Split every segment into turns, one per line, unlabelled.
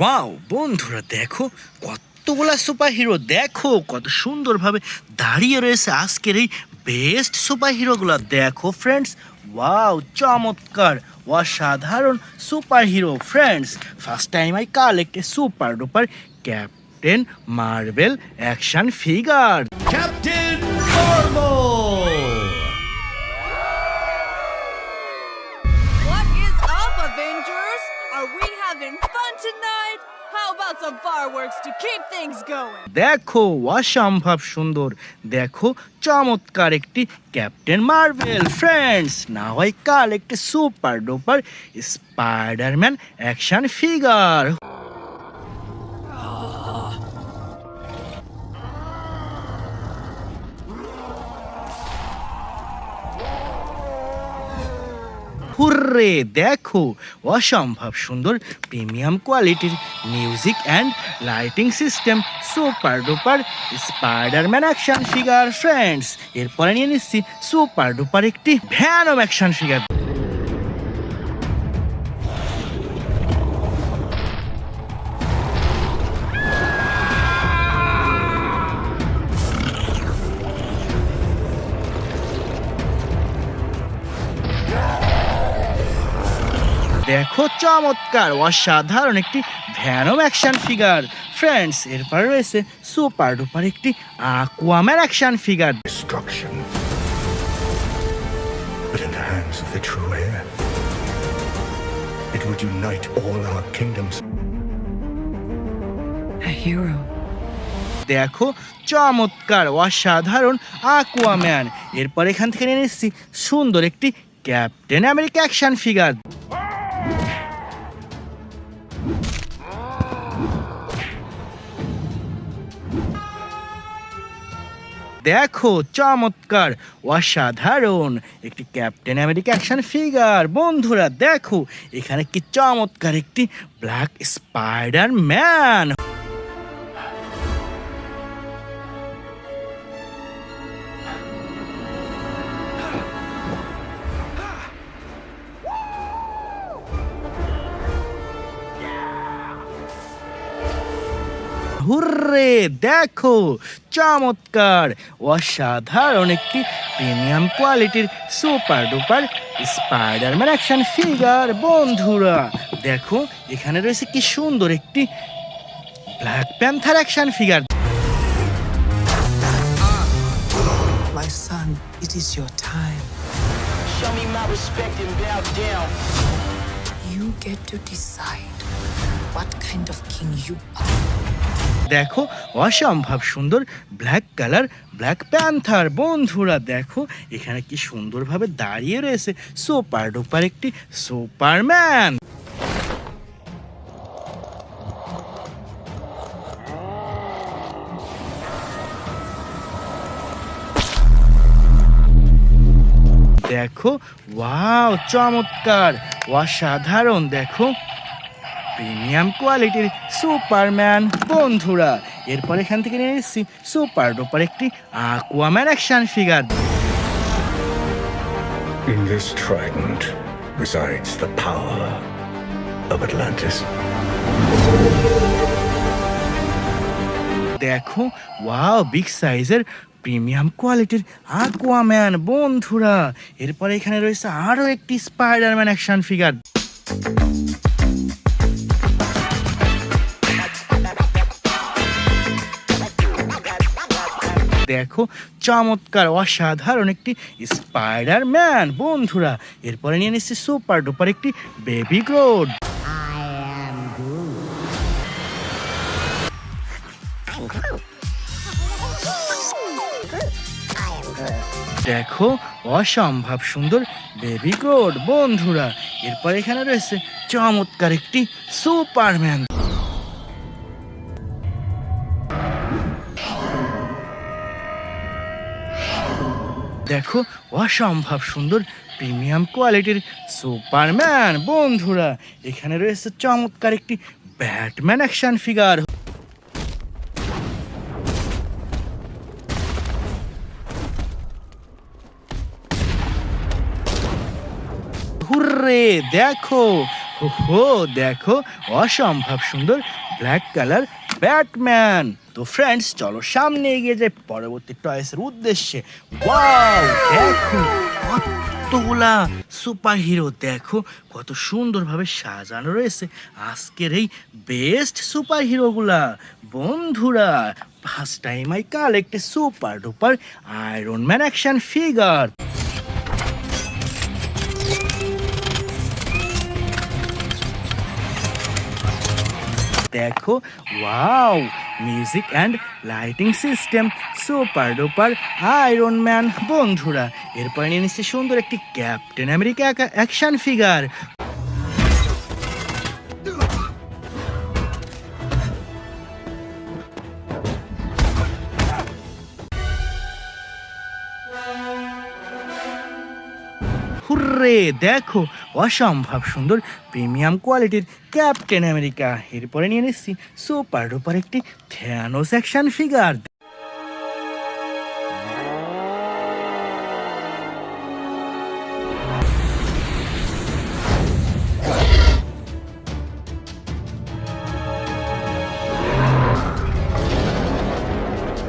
Wow বন্ধুরা দেখো কতগুলা সুপার হিরো, দেখো কত সুন্দরভাবে দাঁড়িয়ে রয়েছে আজকের এই বেস্ট সুপার হিরোগুলা। দেখো ফ্রেন্ডস, ওয়াও চমৎকার অসাধারণ super hero friends. First time I collect a super duper captain Marvel action figure.
Captain Marvel!
What is up, Avengers? Are we having fun tonight? How about some fireworks to keep things going?
দেখো অসম্ভব সুন্দর, দেখো চমৎকার একটি captain Marvel friends. Now I collect a super duper Spiderman action figure. Hurray, দেখো অসম্ভব সুন্দর premium কোয়ালিটির music and lighting system super duper Spiderman action figure friends. এরপরে নিয়ে নিচ্ছি সুপার ডুপার একটি ভ্যানম অ্যাকশন ফিগার। দেখো চমৎকার অসাধারণ একটি ভ্যানম অ্যাকশন ফিগার ফ্রেন্ডস। এরপর রয়েছে সুপার ডুপার একটি Aquaman action figure.
Destruction. But in the hands of the true heir, it would unite all our kingdoms.
A hero.
দেখো চমৎকার অসাধারণ আকুয়াম্যান। এরপর এখান থেকে নিয়ে নিচ্ছি সুন্দর একটি ক্যাপ্টেন আমেরিকা অ্যাকশন ফিগার। দেখো চমৎকার অসাধারণ একটি ক্যাপ্টেন আমেরিকা অ্যাকশন ফিগার। বন্ধুরা দেখো এখানে কি চমৎকার একটি ব্ল্যাক স্পাইডার ম্যান। হুররে, দেখো চমৎকার অসাধারণ একটি প্রিমিয়াম কোয়ালিটির super duper Spiderman action figure. বন্ধুরা দেখো এখানে রয়েছে কি সুন্দর একটি black panther action figure.
My son, it is your time.
Show me my respect and bow down.
You get to decide what kind of king you are.
দেখো অসম্ভব সুন্দর ব্ল্যাক কালার ব্ল্যাক প্যান্থার। বন্ধুরা দেখো এখানে কি সুন্দরভাবে দাঁড়িয়ে রয়েছে সুপার ডুপার একটি সুপারম্যান। দেখো ওয়াও চমৎকার অসাধারণ, দেখো প্রিমিয়াম কোয়ালিটির সুপারম্যান। বন্ধুরা এরপর এখান থেকে নিয়ে এসেছি সুপার ডুপার একটি Aquaman action figure.
In this trident resides the power of Atlantis.
দেখো ওয়াও বিগ সাইজের প্রিমিয়াম কোয়ালিটির আকুয়াম্যান। বন্ধুরা এরপরে এখানে রয়েছে আরও একটি স্পাইডারম্যান অ্যাকশন ফিগার। দেখো চমৎকার অসাধারণ একটি স্পাইডারম্যান। বন্ধুরা এরপরে নিয়ে নিচ্ছি সুপার ডুপার একটি বেবি গ্রোড। দেখো অসম্ভব সুন্দর বেবি গ্রোড। বন্ধুরা এরপর এখানে রয়েছে চমৎকার একটি সুপারম্যান। দেখো অসম্ভব সুন্দর প্রিমিয়াম কোয়ালিটির সুপারম্যান। বন্ধুরা এখানে রয়েছে চমৎকার একটি ব্যাটম্যান অ্যাকশন ফিগার। হুররে, দেখো হো দেখো অসম্ভব সুন্দর ব্ল্যাক কালার ব্যাটম্যান। তো ফ্রেন্ডস চলো সামনে এগিয়ে যাই পরবর্তী টয়েসের উদ্দেশ্যে। ওয়াও দেখো কতগুলা সুপার হিরো, দেখো কত সুন্দরভাবে সাজানো রয়েছে আজকের এই বেস্ট সুপার হিরোগুলা। বন্ধুরা first time I collect a super duper Iron Man action figure. দেখো wow music and lighting system super duper Iron Man. বন্ধুরা এরপরে নিয়ে নিচ্ছে সুন্দর একটি Captain America action figure. Hurray দেখো অসম্ভব সুন্দর প্রিমিয়াম কোয়ালিটির ক্যাপ্টেন আমেরিকা। এরপরে নিয়ে নিচ্ছি সুপার ডুপার একটি থ্যানোস অ্যাকশন ফিগার।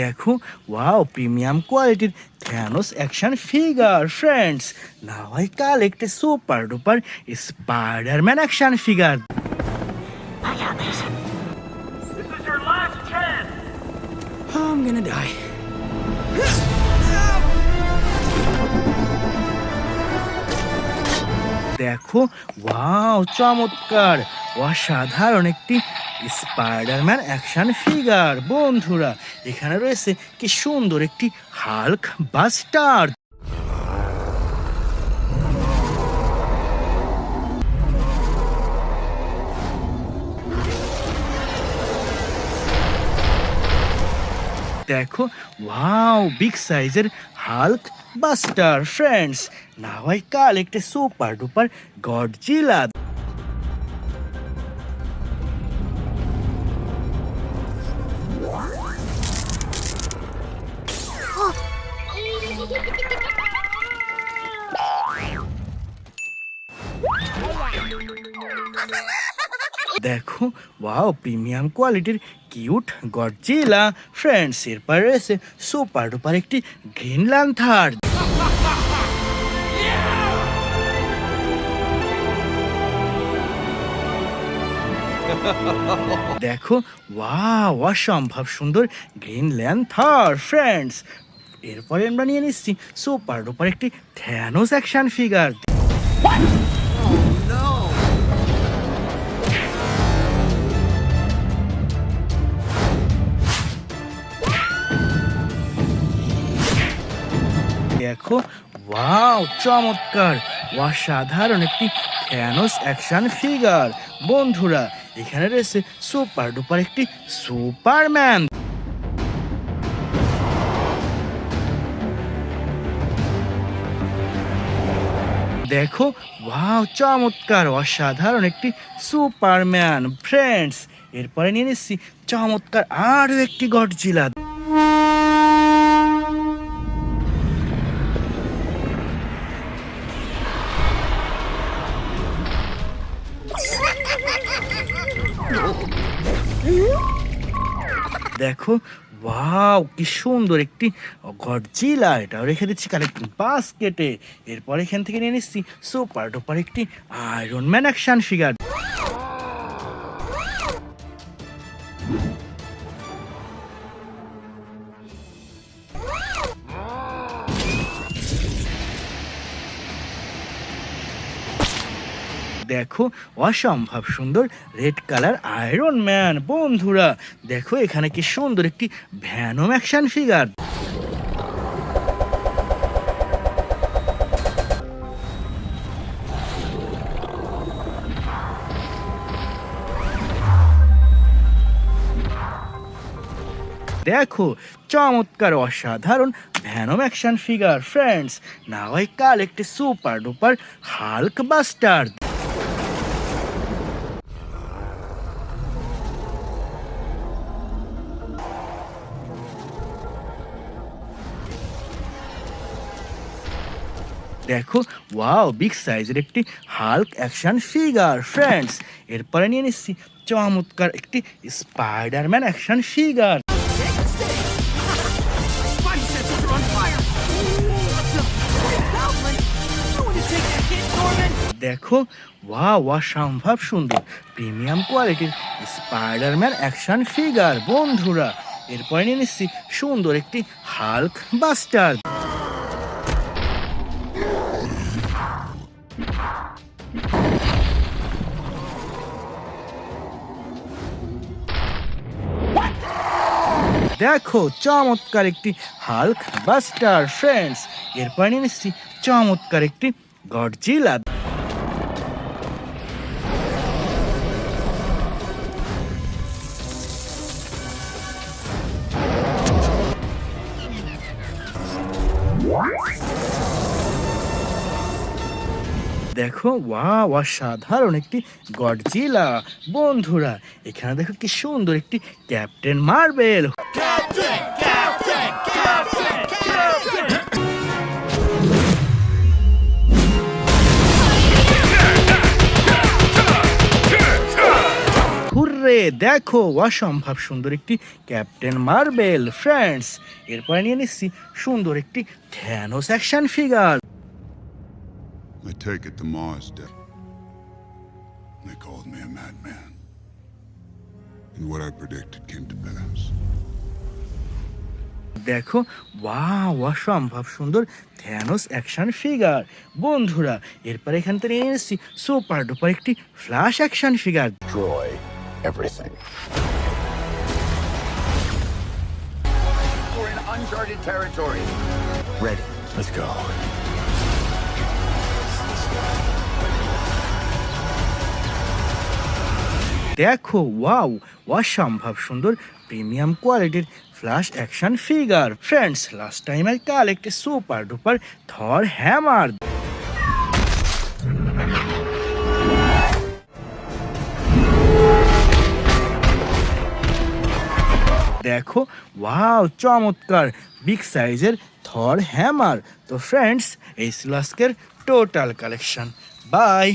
দেখো ওয়াও প্রিমিয়াম কোয়ালিটির Thanos action figure. Friends now I collect a super duper Spiderman action figure.
I'm gonna die.
দেখো ওয়াও চমৎকার অসাধারণ একটি স্পাইডারম্যান অ্যাকশন ফিগার। বন্ধুরা এখানে রয়েছে কি সুন্দর একটি হাল্ক বাস্টার। দেখো ওয়াও বিগ সাইজের Hulk buster. Friends now I collect a super duper Godzilla. দেখো ওয়াও প্রিমিয়াম কোয়ালিটির কিউট গডজিলা। ফ্রেন্ডস এরপর রয়েছে সুপার ডুপার একটি গ্রিন ল্যান্থার। দেখো ওয়াও অসম্ভব সুন্দর গ্রিন ল্যান্থার। ফ্রেন্ডস এরপরে আমরা নিয়ে নিচ্ছি সুপার ডুপার একটি থ্যানোস অ্যাকশন ফিগার। দেখো ওয়াও চমৎকার অসাধারণ একটি থ্যানোস অ্যাকশন ফিগার। বন্ধুরা এখানে রয়েছে সুপার ডুপার একটি সুপারম্যান। দেখো ওয়াও চমৎকার অসাধারণ একটি সুপারম্যান। ফ্রেন্ডস এরপরে নিয়ে নিচ্ছি চমৎকার আরও একটি গডজিলা। দেখো ওয়াও কি সুন্দর একটি গডজিলা। এটাও রেখে দিচ্ছি কালেক্টিং বাস্কেটে। এরপর এখান থেকে নিয়ে নিচ্ছি সুপার ডুপার একটি আয়রন ম্যান অ্যাকশন ফিগার। দেখো অসম্ভব সুন্দর রেড কালার আয়রন ম্যান। বন্ধুরা দেখো এখানে কি সুন্দর একটি ভ্যানম অ্যাকশন ফিগার। দেখো চমৎকার অসাধারণ Venom action figure. Friends now I collect a super duper Hulk buster. দেখো ওয়াও বিগ সাইজের একটি হাল্ক অ্যাকশন ফিগার ফ্রেন্ডস। এরপরে নিয়ে নিচ্ছি চমৎকার একটি স্পাইডারম্যান অ্যাকশন ফিগার। দেখো ওয়াও অসম্ভব সুন্দর প্রিমিয়াম কোয়ালিটির স্পাইডারম্যান অ্যাকশন ফিগার বন্ধুরা। এরপরে নিয়ে নিচ্ছি সুন্দর একটি হাল্ক বাস্টার। দেখো চমৎকার একটি হাল্ক বাস্টার ফ্রেন্ডস। এরপর নিয়ে নিচ্ছি চমৎকার একটি গডজিলা। দেখো ওয়াও অসাধারণ একটি গডজিলা বন্ধুরা। এখানে দেখো কি সুন্দর একটি ক্যাপ্টেন মার্বেল। হুররে দেখো অসম্ভব সুন্দর একটি ক্যাপ্টেন মার্বেল ফ্রেন্ডস। এরপরে নিয়ে নিচ্ছি সুন্দর একটি Thanos action figure.
I take it the Mars dead. They called me a madman. And what I predicted came to pass.
দেখো ওয়াও অসম্ভব সুন্দর থ্যানোস অ্যাকশন ফিগার বন্ধুরা। এরপর এখান থেকে নিয়ে এসেছি সুপার ডুপার একটি flash action figure.
Destroy everything.
We're in uncharted territory.
Ready. Let's go.
দেখো ওয়াও অসম্ভব সুন্দর প্রিমিয়াম কোয়ালিটির Flash action figure friends. Last time I collect super duper Thor hammer. দেখো ওয়াও চমৎকার বিগ সাইজের থর হ্যামার। তো friends এই ছিল আজকের টোটাল কালেকশন। বাই।